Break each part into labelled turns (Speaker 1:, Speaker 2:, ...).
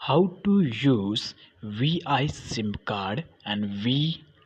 Speaker 1: How to use Vi SIM card and Vi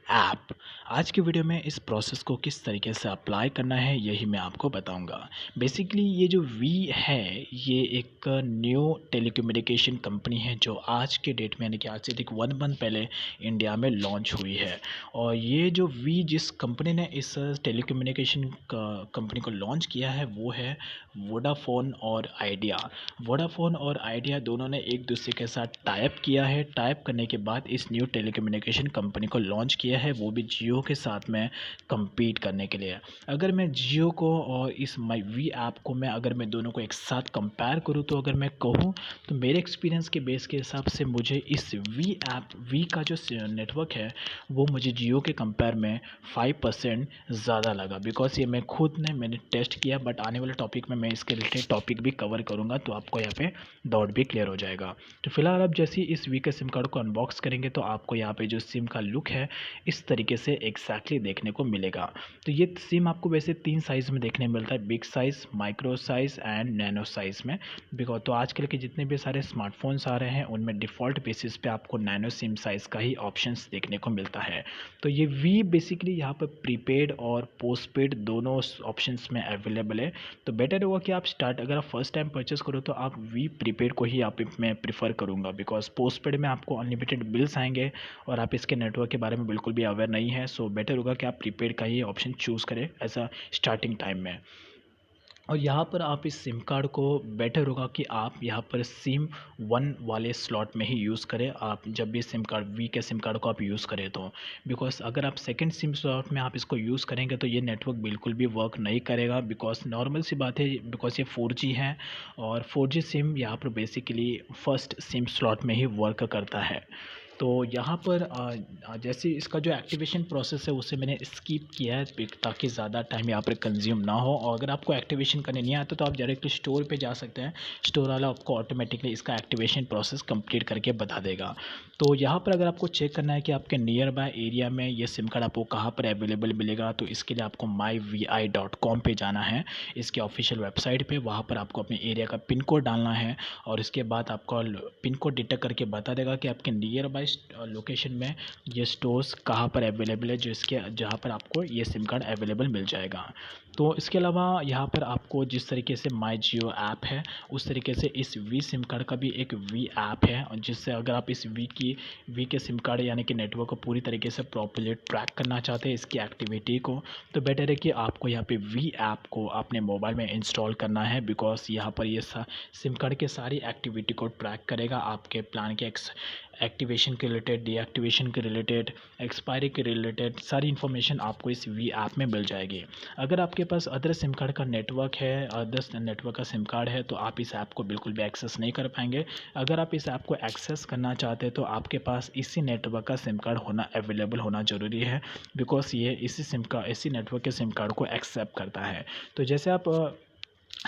Speaker 1: app. आज के video में इस प्रोसेस को किस तरीके से अप्लाई करना है यही मैं आपको बताऊंगा। बेसिकली ये जो वी है ये एक न्यू टेलीकम्युनिकेशन कंपनी है जो आज के डेट में यानी कि आज से ठीक 1 मंथ पहले इंडिया में लॉन्च हुई है। और ये जो वी जिस कंपनी ने इस टेलीकम्युनिकेशन कंपनी को लॉन्च किया है वो है वोडाफोन और आइडिया। वोडाफोन और आइडिया दोनों ने एक दूसरे के साथ टाइप किया है। टाइप करने के बाद इस न्यू टेलीकम्युनिकेशन कंपनी को लॉन्च किया है, वो भी जियो के साथ में compete करने के लिए। अगर मैं जियो को और इस माई वी ऐप को अगर मैं दोनों को एक साथ कंपेयर करूँ तो अगर मैं कहूँ तो मेरे एक्सपीरियंस के बेस के हिसाब से मुझे इस वी का जो नेटवर्क है वो मुझे जियो के कंपेयर में 5% ज़्यादा लगा। बिकॉज ये मैंने टेस्ट किया, बट आने वाले टॉपिक में मैं इसके रिलेटेड टॉपिक भी कवर करूँगा तो आपको यहाँ पे डाउट भी क्लियर हो जाएगा। तो फिलहाल आप जैसे ही इस वी के सिम कार्ड को अनबॉक्स करेंगे तो आपको यहाँ पे जो सिम का लुक है इस तरीके से एग्जैक्टली देखने को मिलेगा। तो ये सिम आपको वैसे 3 साइज़ में देखने मिलता है, big size, micro size and nano size में। बिकॉज तो आजकल के जितने भी सारे स्मार्टफोन्स आ रहे हैं उनमें डिफ़ॉल्ट बेसिस पे आपको नैनो सिम साइज़ का ही ऑप्शंस देखने को मिलता है। तो ये वी बेसिकली यहाँ पर प्रीपेड और पोस्टपेड दोनों ऑप्शंस में अवेलेबल है। तो बेटर होगा कि आप अगर आप फर्स्ट टाइम परचेस करो तो आप वी प्रीपेड को ही आप मैं प्रीफर करूँगा। बिकॉज पोस्टपेड में आपको अनलिमिटेड बिल्स आएंगे और आप इसके नेटवर्क के बारे में बिल्कुल भी अवेयर नहीं है। सो बेटर होगा कि आप प्रीपेड का ही ऑप्शन चूज़ करें एज अ स्टार्टिंग टाइम में। और यहाँ पर आप इस सिम कार्ड को बेटर होगा कि आप यहाँ पर सिम 1 वाले स्लॉट में ही यूज़ करें। आप जब भी सिम कार्ड वी के सिम कार्ड को आप यूज़ करें तो बिकॉज अगर आप सेकंड सिम स्लॉट में आप इसको यूज़ करेंगे तो ये नेटवर्क बिल्कुल भी वर्क नहीं करेगा। बिकॉज नॉर्मल सी बात है, बिकॉज ये 4G है और 4G सिम यहाँ पर बेसिकली फर्स्ट सिम स्लॉट में ही वर्क करता है। तो यहाँ पर जैसे इसका जो एक्टिवेशन प्रोसेस है उसे मैंने स्किप किया है ताकि ज़्यादा टाइम यहाँ पर कंज्यूम ना हो। और अगर आपको एक्टिवेशन करने नहीं आता तो आप डायरेक्टली स्टोर पे जा सकते हैं। स्टोर वाला आपको ऑटोमेटिकली इसका एक्टिवेशन प्रोसेस कंप्लीट करके बता देगा। तो यहाँ पर अगर आपको चेक करना है कि आपके नियर बाय एरिया में ये सिम कार्ड आपको कहाँ पर अवेलेबल मिलेगा तो इसके लिए आपको myvi.com पे जाना है, इसके ऑफिशियल वेबसाइट पे। वहाँ पर आपको अपने एरिया का पिन कोड डालना है और इसके बाद आपको पिन कोड डिटेक्ट करके बता देगा कि आपके नियर बाय लोकेशन में ये स्टोर्स कहाँ पर अवेलेबल है जहाँ पर आपको ये सिम कार्ड अवेलेबल मिल जाएगा। तो इसके अलावा यहाँ पर आपको जिस तरीके से माई जियो ऐप है उस तरीके से इस वी सिम कार्ड का भी एक वी ऐप है, और जिससे अगर आप इस वी के सिम कार्ड यानी कि नेटवर्क को पूरी तरीके से प्रॉपर्ली ट्रैक करना चाहते हैं इसकी एक्टिविटी को, तो बेटर है कि आपको यहाँ पे वी ऐप को अपने मोबाइल में इंस्टॉल करना है। बिकॉज यहाँ पर ये सिम कार्ड के सारी एक्टिविटी को ट्रैक करेगा, आपके प्लान के एक्टिवेशन के रिलेटेड, डीएक्टिवेशन के रिलेटेड, एक्सपायरी के रिलेटेड सारी इन्फॉर्मेशन आपको इस वी ऐप में मिल जाएगी। अगर आपके पास अदर सिम कार्ड का नेटवर्क है, अदर नेटवर्क का सिम कार्ड है तो आप इस ऐप को बिल्कुल भी एक्सेस नहीं कर पाएंगे। अगर आप इस ऐप को एक्सेस करना चाहते हैं तो आपके पास इसी नेटवर्क का सिम कार्ड होना अवेलेबल होना ज़रूरी है। बिकॉज ये इसी नेटवर्क के सिम कार्ड को एक्सेप्ट करता है। तो जैसे आप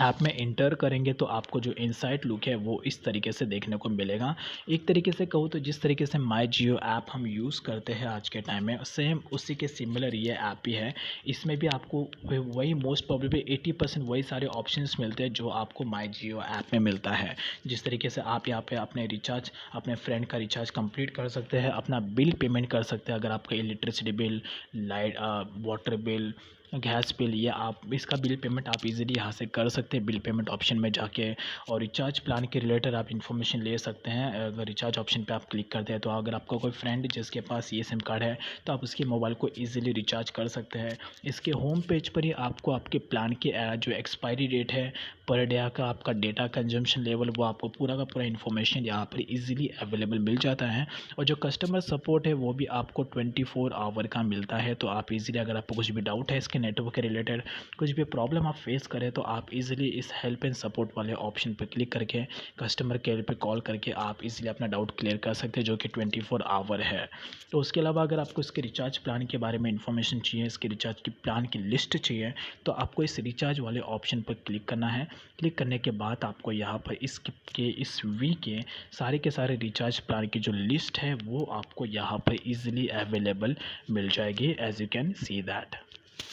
Speaker 1: ऐप में इंटर करेंगे तो आपको जो इनसाइड लुक है वो इस तरीके से देखने को मिलेगा। एक तरीके से कहूँ तो जिस तरीके से माई जियो ऐप हम यूज़ करते हैं आज के टाइम में सेम उसी के सिमिलर ये ऐप ही है। इसमें भी आपको वही मोस्ट प्रोबेबली 80% वही सारे ऑप्शंस मिलते हैं जो आपको माई जियो ऐप में मिलता है। जिस तरीके से आप यहाँ पे अपने फ्रेंड का रिचार्ज कंप्लीट कर सकते हैं, अपना बिल पेमेंट कर सकते हैं। अगर आपका electricity bill, light, water bill, gas bill, या आप इसका बिल पेमेंट आप इजीली यहाँ से कर सकते हैं बिल पेमेंट ऑप्शन में जाके। और रिचार्ज प्लान के रिलेटेड आप इन्फॉर्मेशन ले सकते हैं। अगर रिचार्ज ऑप्शन पे आप क्लिक करते हैं तो अगर आपका कोई फ्रेंड जिसके पास ये सिम कार्ड है तो आप उसके मोबाइल को इजीली रिचार्ज कर सकते हैं। इसके होम पेज पर ही आपको आपके प्लान की जो एक्सपायरी डेट है, पर डे का आपका डेटा कंजम्पशन लेवल, वो आपको पूरा का पूरा इन्फॉर्मेशन यहाँ पर इजीली अवेलेबल मिल जाता है। और जो कस्टमर सपोर्ट है वो भी आपको 24 आवर का मिलता है। तो आप इजीली अगर आपको कुछ भी डाउट है इसके नेटवर्क के रिलेटेड, कुछ भी प्रॉब्लम आप फेस करें तो आप इजीली इस हेल्प एंड सपोर्ट वाले ऑप्शन पर क्लिक करके कस्टमर केयर पे कॉल करके आप इजीली अपना डाउट क्लियर कर सकते हैं, जो कि 24 आवर है। तो उसके अलावा अगर आपको इसके रिचार्ज प्लान के बारे में इंफॉर्मेशन चाहिए, इसके रिचार्ज की प्लान की लिस्ट चाहिए, तो आपको इस रिचार्ज वाले ऑप्शन पर क्लिक करना है। क्लिक करने के बाद आपको यहाँ पर इस वी के सारे रिचार्ज प्लान की जो लिस्ट है वो आपको यहाँ पर इजीली अवेलेबल मिल जाएगी, as you can see that.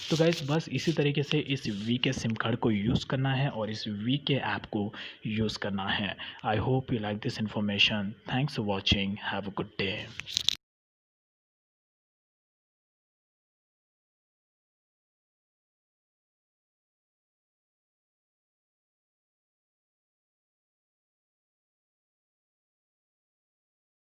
Speaker 1: तो गाइस बस इसी तरीके से इस वी के सिम कार्ड को यूज़ करना है और इस वी के ऐप को यूज़ करना है। I hope you like this information. Thanks for watching. Have a good day.